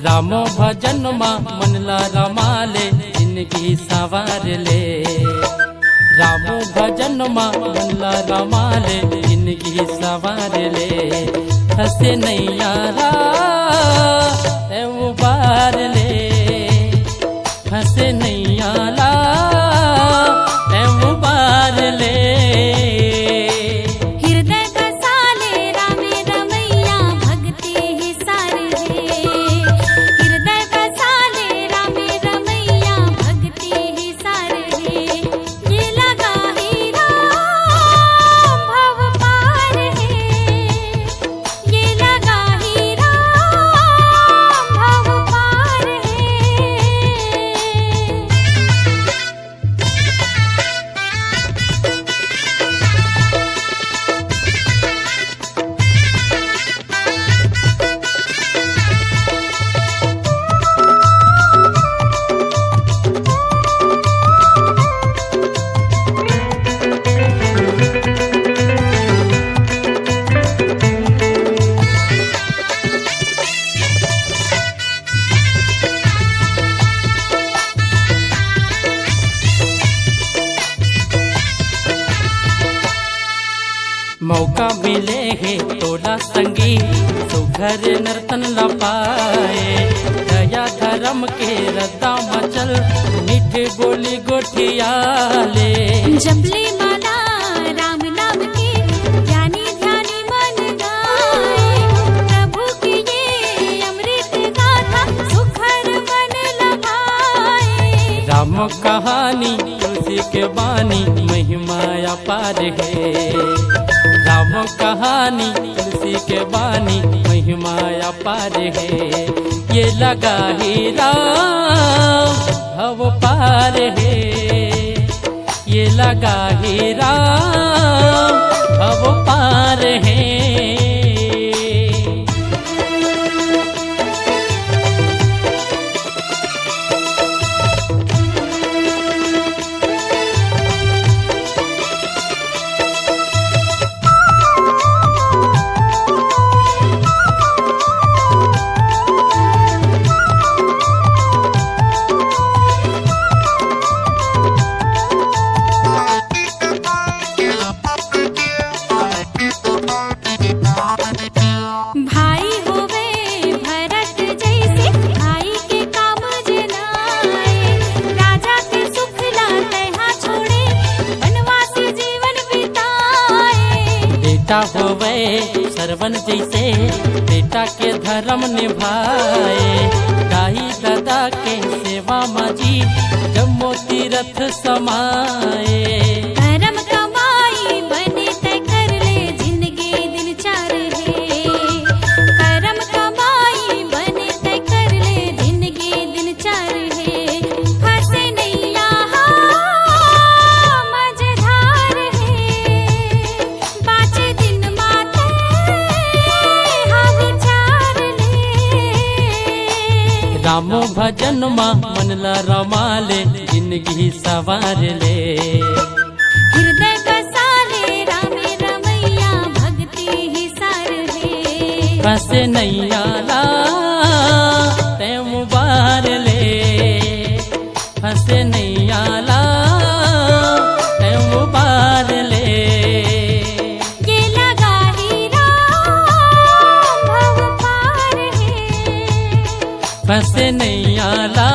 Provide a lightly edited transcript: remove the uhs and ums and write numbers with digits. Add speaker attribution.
Speaker 1: रामो भजन माँ मनला रमाले जिंदगी सवार ले। रामो भजन माँ मनला रमाले जिंदगी सवार ले। हंसे नैयारा ते उबार ले, हंसे नैयारा ते उबार ले। मौका मिले है तोला संगी सुघर नर्तन लपाए। दया धर्म के रद्दा मचल मीठे बोली गोठियाले।
Speaker 2: जपले माला राम नाम के ज्ञानी ध्यानी मन गाए। प्रभु की ये अमृत गाथा सुखर मन लगाए।
Speaker 1: राम कहानी तुलसी के बानी महिमा अपार है। राम कहानी तुलसी के बानी महिमा अपार है। ये लगा ही राम भव पार है। ये लगा ही राम भव पार है। बेटा होवे सरवन जैसे बेटा के धर्म निभाए। दाई दादा के सेवा माजी जम्मो तीरथ समाए।
Speaker 2: धर्म कमाई बने तय कर ले जिंदगी दिन चार है। कर्म कमाई बने तय कर ले जिंदगी दिन चार है। फंसे नैया मझधार है। बाचे दिन माते विचार ले।
Speaker 1: रामो भजन माँ मनला रमाले जिंदगी सवार ले।
Speaker 2: हृदय बसाले रामे रमैया भक्ति ही सार है।
Speaker 1: फंसे नैयाला ते उबार ले। फंसे नैयाला ते उबार ले।
Speaker 2: ये लगा ही राम भव पार है।
Speaker 1: फंसे नैयाला